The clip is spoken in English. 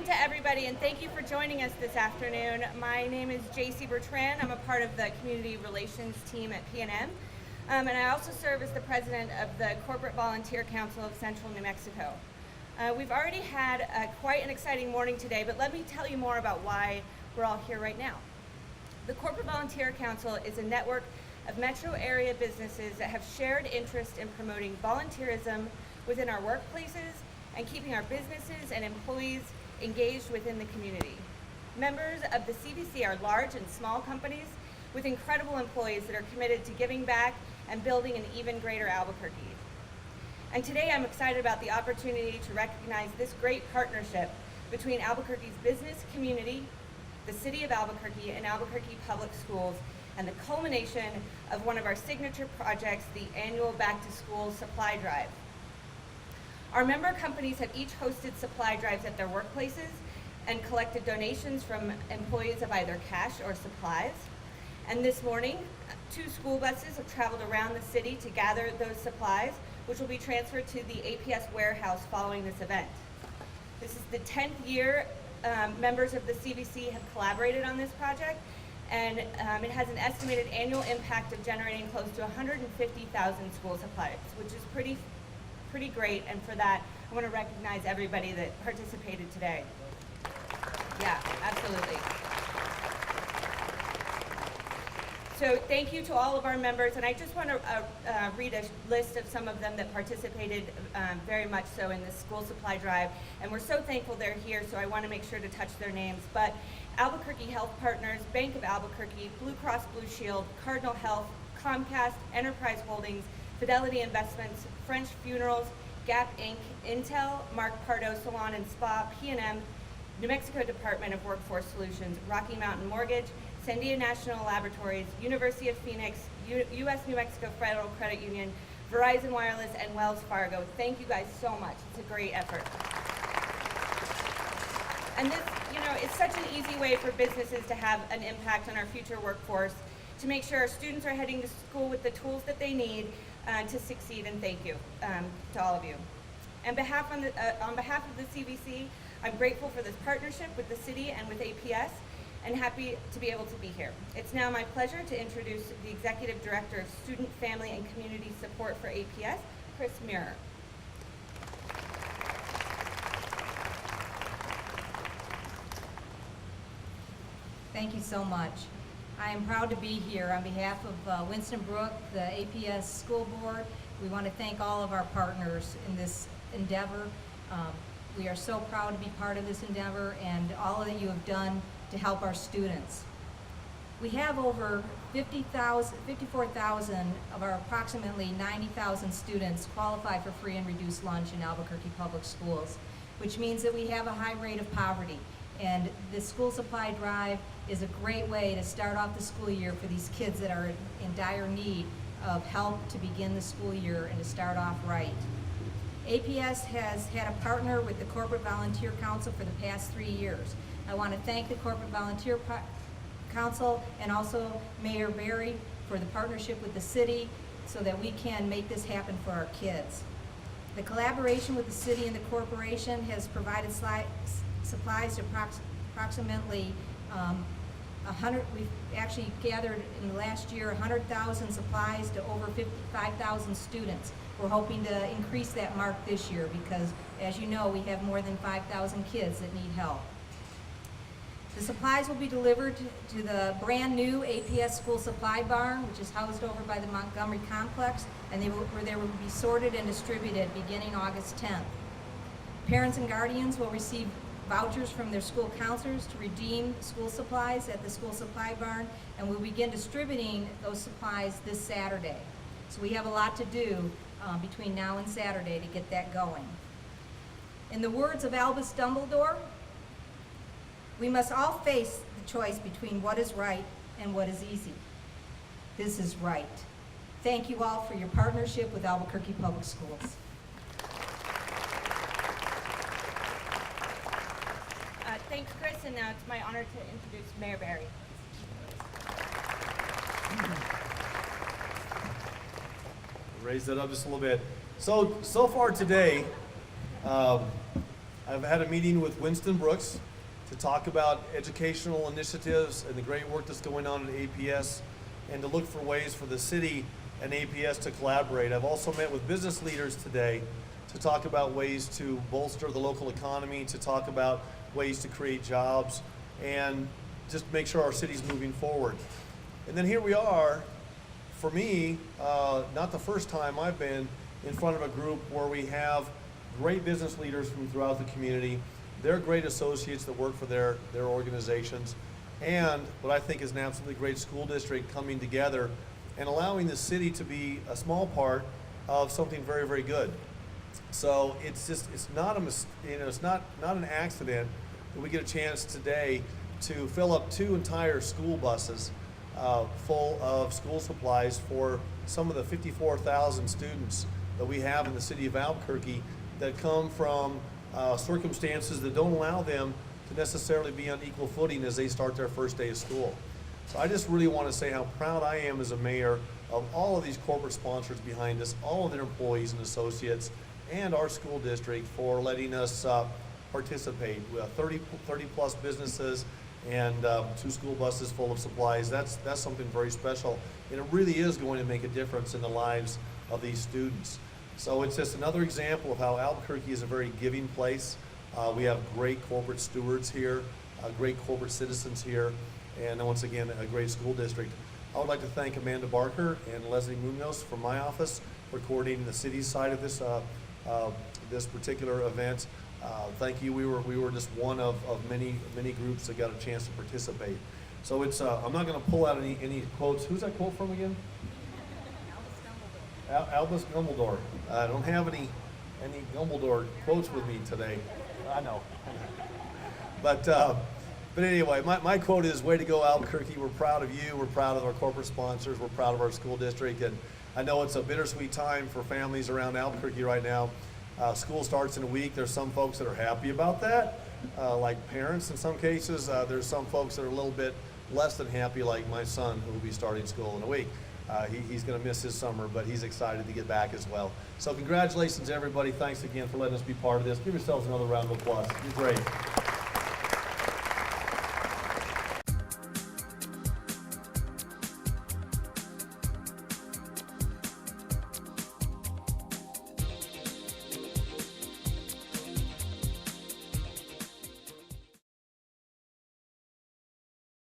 Welcome to everybody, and thank you for joining us this afternoon. My name is Jaci Bertrand. I'm a part of the community relations team at P&M, and I also serve as the president of the Corporate Volunteer Council of Central New Mexico. We've already had quite an exciting morning today, but let me tell you more about why we're all here right now. The Corporate Volunteer Council is a network of metro area businesses that have shared interest in promoting volunteerism within our workplaces and keeping our businesses and employees engaged within the community. Members of the CVC are large and small companies with incredible employees that are committed to giving back and building an even greater Albuquerque. And today I'm excited about the opportunity to recognize this great partnership between Albuquerque's business community, the City of Albuquerque, and Albuquerque Public Schools, and the culmination of one of our signature projects, the annual Back to School Supply Drive. Our member companies have each hosted supply drives at their workplaces and collected donations from employees of either cash or supplies. And this morning, 2 school buses have traveled around the city to gather those supplies, which will be transferred to the APS warehouse following this event. This is the 10th year members of the CVC have collaborated on this project, and it has an estimated annual impact of generating close to 150,000 school supplies, which is pretty great, and for that, I want to recognize everybody that participated today. Yeah, absolutely. So thank you to all of our members, and I just want to read a list of some of them that participated very much so in this school supply drive, and we're so thankful they're here, so I want to make sure to touch their names. But Albuquerque Health Partners, Bank of Albuquerque, Blue Cross Blue Shield, Cardinal Health, Comcast, Enterprise Holdings, Fidelity Investments, French Funerals, Gap Inc., Intel, Mark Pardo Salon and Spa, P&M, New Mexico Department of Workforce Solutions, Rocky Mountain Mortgage, Sandia National Laboratories, University of Phoenix, U.S. New Mexico Federal Credit Union, Verizon Wireless, and Wells Fargo. Thank you guys so much. It's a great effort. And this, it's such an easy way for businesses to have an impact on our future workforce, to make sure our students are heading to school with the tools that they need to succeed, and thank you to all of you. On behalf of the CVC, I'm grateful for this partnership with the city and with APS, and happy to be able to be here. It's now my pleasure to introduce the Executive Director of Student, Family, and Community Support for APS, Kris Muerer. Thank you so much. I am proud to be here on behalf of Winston Brook, the APS School Board. We want to thank all of our partners in this endeavor. We are so proud to be part of this endeavor and all that you have done to help our students. We have over 54,000 of our approximately 90,000 students qualify for free and reduced lunch in Albuquerque Public Schools, which means that we have a high rate of poverty. And the school supply drive is a great way to start off the school year for these kids that are in dire need of help to begin the school year and to start off right. APS has had a partner with the Corporate Volunteer Council for the past 3 years. I want to thank the Corporate Volunteer Council and also Mayor Berry for the partnership with the city so that we can make this happen for our kids. The collaboration with the city and the corporation has provided supplies to approximately 100. We've actually gathered in the last year 100,000 supplies to over 55,000 students. We're hoping to increase that mark this year because, as you know, we have more than 5,000 kids that need help. The supplies will be delivered to the brand new APS School Supply Barn, which is housed over by the Montgomery Complex, and where they will be sorted and distributed beginning August 10th. Parents and guardians will receive vouchers from their school counselors to redeem school supplies at the School Supply Barn, and we'll begin distributing those supplies this Saturday. So we have a lot to do between now and Saturday to get that going. In the words of Albus Dumbledore, we must all face the choice between what is right and what is easy. This is right. Thank you all for your partnership with Albuquerque Public Schools. Thanks, Kris, and now it's my honor to introduce Mayor Berry. Raise that up just a little bit. So far today, I've had a meeting with Winston Brooks to talk about educational initiatives and the great work that's going on at APS, and to look for ways for the city and APS to collaborate. I've also met with business leaders today to talk about ways to bolster the local economy, to talk about ways to create jobs, and just make sure our city's moving forward. And then here we are, for me, not the first time I've been in front of a group where we have great business leaders from throughout the community. They're great associates that work for their organizations, and what I think is an absolutely great school district coming together and allowing the city to be a small part of something very, very good. So it's not an accident that we get a chance today to fill up 2 entire school buses full of school supplies for some of the 54,000 students that we have in the city of Albuquerque that come from circumstances that don't allow them to necessarily be on equal footing as they start their first day of school. So I just really want to say how proud I am as a mayor of all of these corporate sponsors behind us, all of their employees and associates, and our school district for letting us participate. We have 30 plus businesses and 2 school buses full of supplies. That's something very special, and it really is going to make a difference in the lives of these students. So it's just another example of how Albuquerque is a very giving place. We have great corporate stewards here, great corporate citizens here, and once again, a great school district. I would like to thank Amanda Barker and Leslie Munoz from my office for coordinating the city's side of this particular event. Thank you. We were just one of many groups that got a chance to participate. So it's I'm not going to pull out any quotes. Who's that quote from again? Albus Dumbledore. I don't have any Dumbledore quotes with me today. I know. But anyway, my quote is, way to go Albuquerque. We're proud of you. We're proud of our corporate sponsors. We're proud of our school district. And I know it's a bittersweet time for families around Albuquerque right now. School starts in a week. There's some folks that are happy about that, like parents in some cases. There's some folks that are a little bit less than happy, like my son, who will be starting school in a week. He's going to miss his summer, but he's excited to get back as well. So congratulations, everybody. Thanks again for letting us be part of this. Give yourselves another round of applause. You're great.